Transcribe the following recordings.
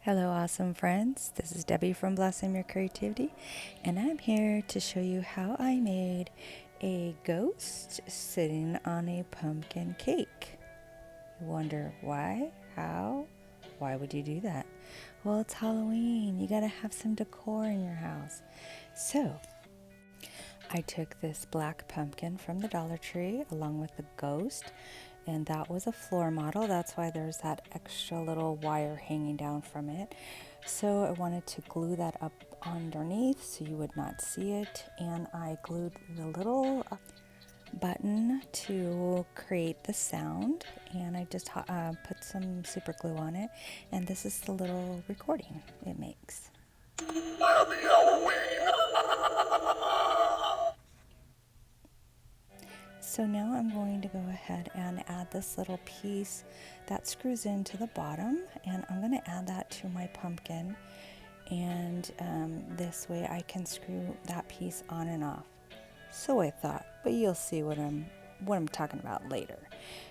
Hello, awesome friends. This is Debbie from Blossom Your Creativity, and I'm here to show you how I made a ghost sitting on a pumpkin cake. You wonder why? How? Why would you do that? Well, it's Halloween. You gotta have some decor in your house. So, I took this black pumpkin from the Dollar Tree along with the ghost, and that was a floor model. That's why there's that extra little wire hanging down from it. So I wanted to glue that up underneath so you would not see it, and I glued the little button to create the sound, and I just put some super glue on it, and this is the little recording it makes. Happy Halloween! So now I'm going to go ahead and add this little piece that screws into the bottom, and I'm going to add that to my pumpkin, and this way I can screw that piece on and off. So I thought, but you'll see what I'm talking about later.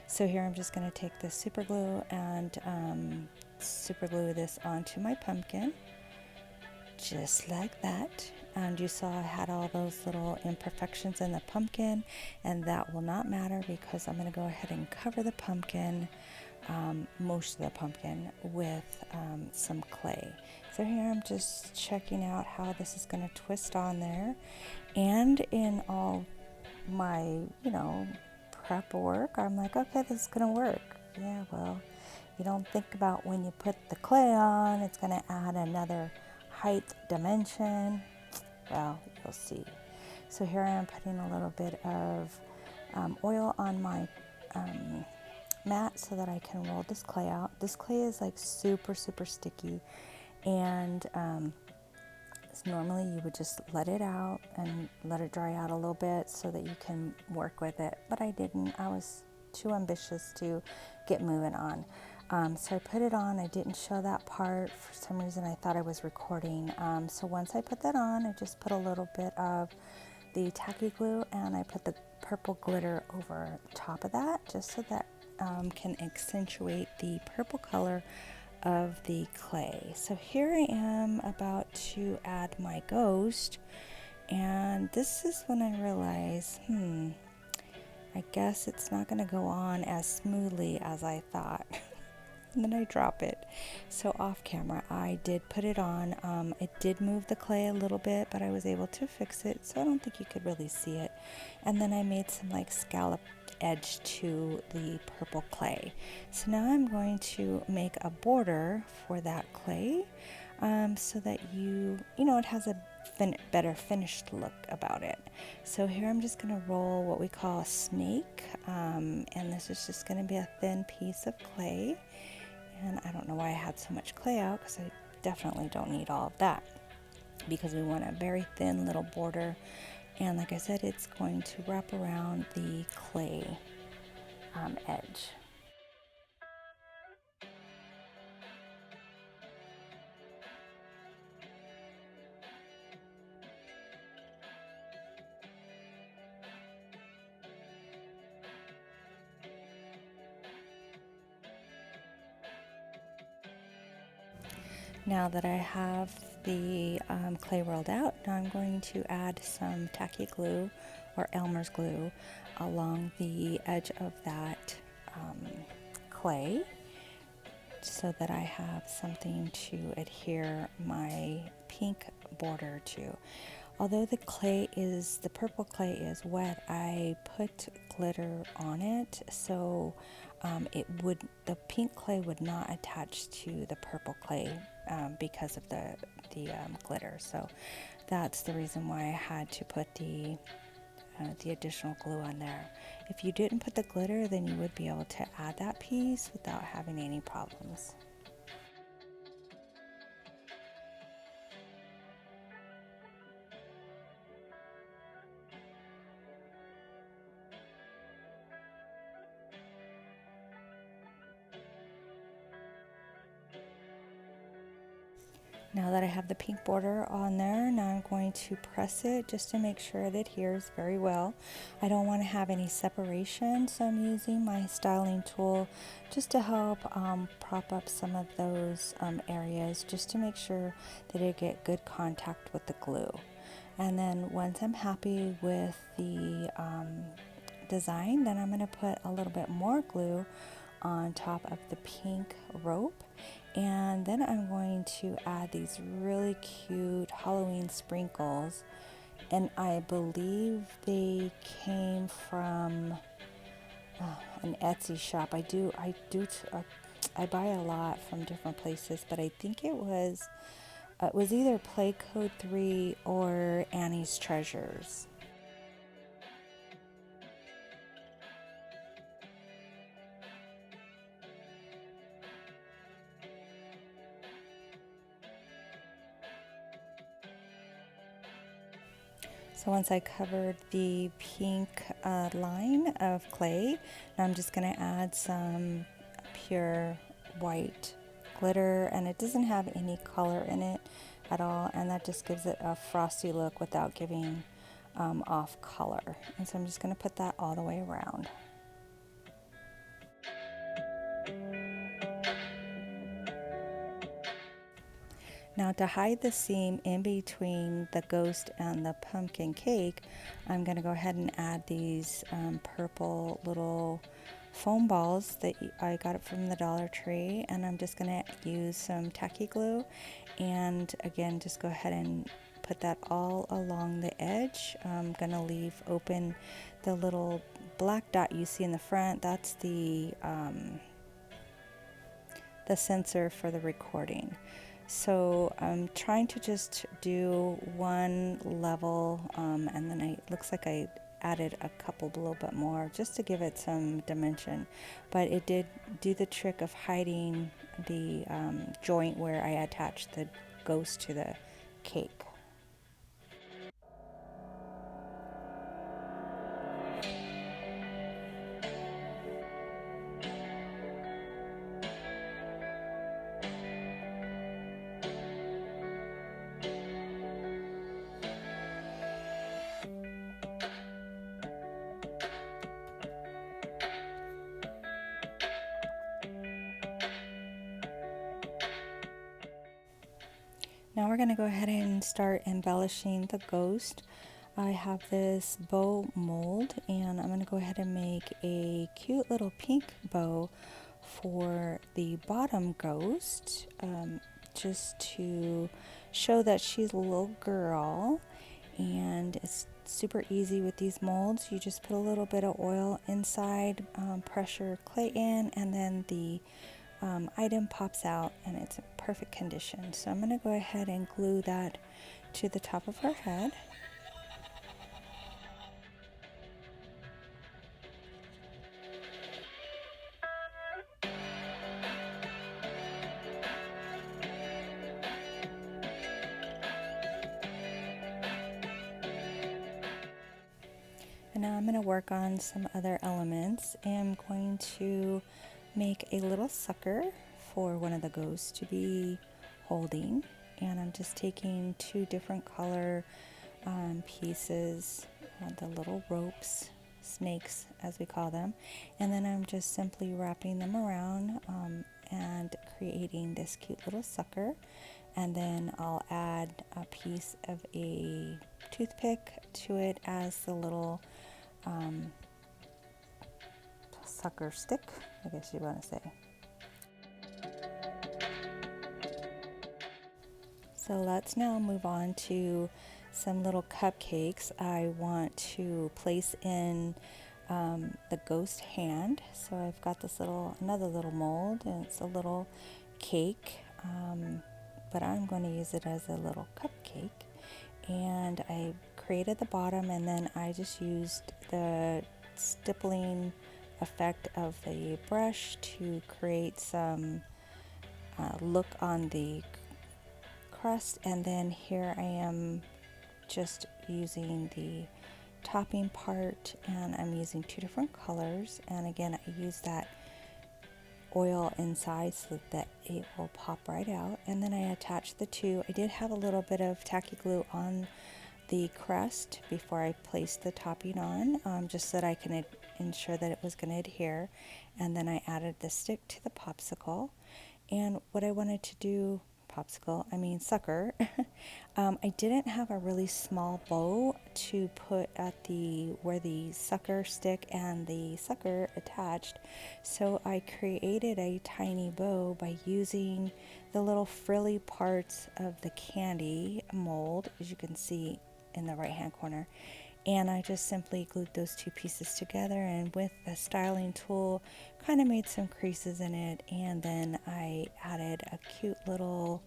So here I'm just going to take this super glue and super glue this onto my pumpkin, just like that. And you saw I had all those little imperfections in the pumpkin, and that will not matter because I'm going to go ahead and cover the pumpkin, most of the pumpkin, with some clay. So here I'm just checking out how this is going to twist on there. And in all my, prep work, I'm like, okay, this is going to work. Yeah, well, you don't think about when you put the clay on, it's going to add another height dimension. Well, you'll see. So here I am putting a little bit of oil on my mat so that I can roll this clay out. This clay is like super, super sticky, and normally you would just let it out and let it dry out a little bit so that you can work with it, but I didn't. I was too ambitious to get moving on. So I put it on. I didn't show that part. For some reason I thought I was recording. So once I put that on, I just put a little bit of the tacky glue and I put the purple glitter over top of that just so that can accentuate the purple color of the clay. So here I am about to add my ghost, and this is when I realize, I guess it's not going to go on as smoothly as I thought. And then I drop it. So off camera, I did put it on. It did move the clay a little bit, but I was able to fix it, so I don't think you could really see it. And then I made some like scallop edge to the purple clay. So now I'm going to make a border for that clay, so that it has a better finished look about it. So here I'm just going to roll what we call a snake, and this is just going to be a thin piece of clay. And I don't know why I had so much clay out, because I definitely don't need all of that, because we want a very thin little border. And like I said, it's going to wrap around the clay edge. Now that I have the clay rolled out, now I'm going to add some tacky glue or Elmer's glue along the edge of that clay, so that I have something to adhere my pink border to. Although the purple clay is wet, I put glitter on it, so the pink clay would not attach to the purple clay because of the glitter. So that's the reason why I had to put the additional glue on there. If you didn't put the glitter, then you would be able to add that piece without having any problems. Now that I have the pink border on there, now I'm going to press it just to make sure it adheres very well. I don't want to have any separation, so I'm using my styling tool just to help prop up some of those areas, just to make sure that I get good contact with the glue. And then once I'm happy with the design, then I'm going to put a little bit more glue on top of the pink rope, and then I'm going to add these really cute Halloween sprinkles, and I believe they came from an Etsy shop. I buy a lot from different places, but I think it was either Play Code 3 or Annie's Treasures. So once I covered the pink line of clay, now I'm just going to add some pure white glitter, and it doesn't have any color in it at all, and that just gives it a frosty look without giving off color. And so I'm just going to put that all the way around. Now to hide the seam in between the ghost and the pumpkin cake, I'm going to go ahead and add these purple little foam balls that I got it from the Dollar Tree, and I'm just going to use some tacky glue, and again just go ahead and put that all along the edge. I'm going to leave open the little black dot you see in the front. That's the sensor for the recording. So I'm trying to just do one level, and then it looks like I added a little bit more just to give it some dimension, but it did do the trick of hiding the joint where I attached the ghost to the cake. Now we're going to go ahead and start embellishing the ghost. I have this bow mold, and I'm going to go ahead and make a cute little pink bow for the bottom ghost, just to show that she's a little girl. And it's super easy with these molds. You just put a little bit of oil inside, pressure clay in, and then the item pops out and it's in perfect condition. So I'm going to go ahead and glue that to the top of her head. And now I'm going to work on some other elements. I'm going to make a little sucker for one of the ghosts to be holding, and I'm just taking two different color pieces, the little ropes, snakes as we call them, and then I'm just simply wrapping them around and creating this cute little sucker. And then I'll add a piece of a toothpick to it as the little sucker stick, I guess you want to say. So let's now move on to some little cupcakes I want to place in the ghost hand. So I've got this another little mold, and it's a little cake, but I'm going to use it as a little cupcake. And I created the bottom, and then I just used the stippling effect of the brush to create some look on the crust. And then here I am just using the topping part, and I'm using two different colors, and again I use that oil inside so that it will pop right out. And then I attached the two. I did have a little bit of tacky glue on the crust before I placed the topping on, just so that I can ensure that it was going to adhere. And then I added the stick to the popsicle. And what I wanted to do, sucker, I didn't have a really small bow to put at where the sucker stick and the sucker attached, so I created a tiny bow by using the little frilly parts of the candy mold, as you can see in the right hand corner. And I just simply glued those two pieces together, and with the styling tool kind of made some creases in it, and then I added a cute little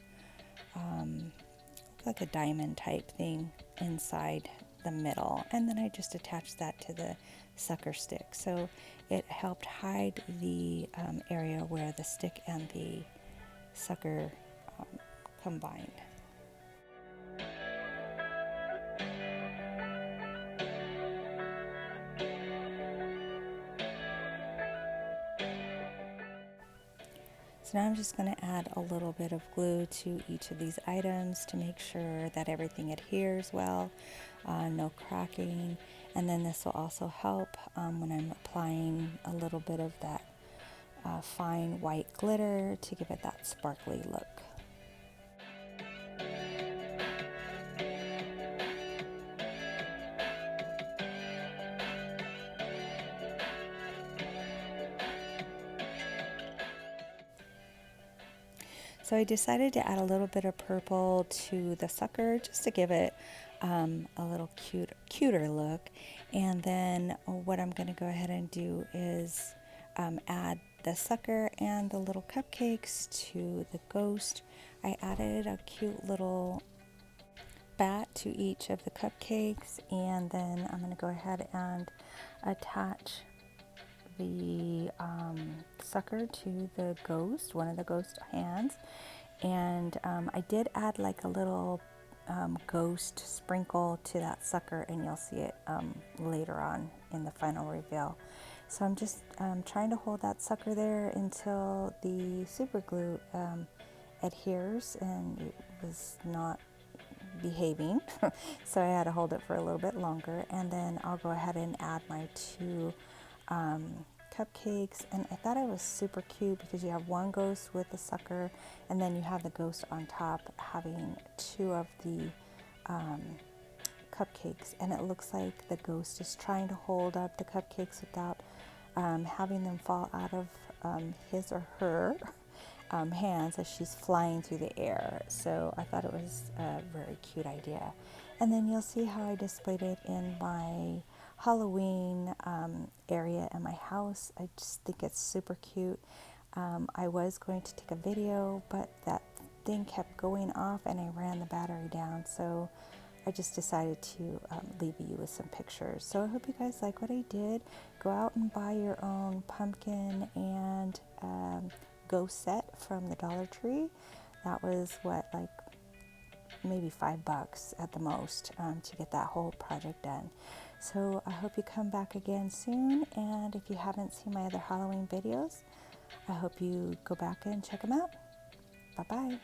like a diamond type thing inside the middle, and then I just attached that to the sucker stick, so it helped hide the area where the stick and the sucker combined. So now I'm just going to add a little bit of glue to each of these items to make sure that everything adheres well, no cracking. And then this will also help when I'm applying a little bit of that fine white glitter to give it that sparkly look. So I decided to add a little bit of purple to the sucker just to give it a little cuter look. And then what I'm going to go ahead and do is add the sucker and the little cupcakes to the ghost. I added a cute little bat to each of the cupcakes, and then I'm going to go ahead and attach the sucker to the ghost, one of the ghost hands. And I did add like a little ghost sprinkle to that sucker, and you'll see it later on in the final reveal. So I'm just trying to hold that sucker there until the super glue adheres, and it was not behaving so I had to hold it for a little bit longer. And then I'll go ahead and add my two cupcakes, and I thought it was super cute because you have one ghost with the sucker, and then you have the ghost on top having two of the cupcakes, and it looks like the ghost is trying to hold up the cupcakes without having them fall out of his or her hands as she's flying through the air. So I thought it was a very cute idea. And then you'll see how I displayed it in my Halloween area in my house. I just think it's super cute. I was going to take a video, but that thing kept going off and I ran the battery down, so I just decided to leave you with some pictures. So I hope you guys like what I did. Go out and buy your own pumpkin and ghost set from the Dollar Tree. That was what, like maybe $5 at the most to get that whole project done. So I hope you come back again soon, and if you haven't seen my other Halloween videos, I hope you go back and check them out. Bye-bye.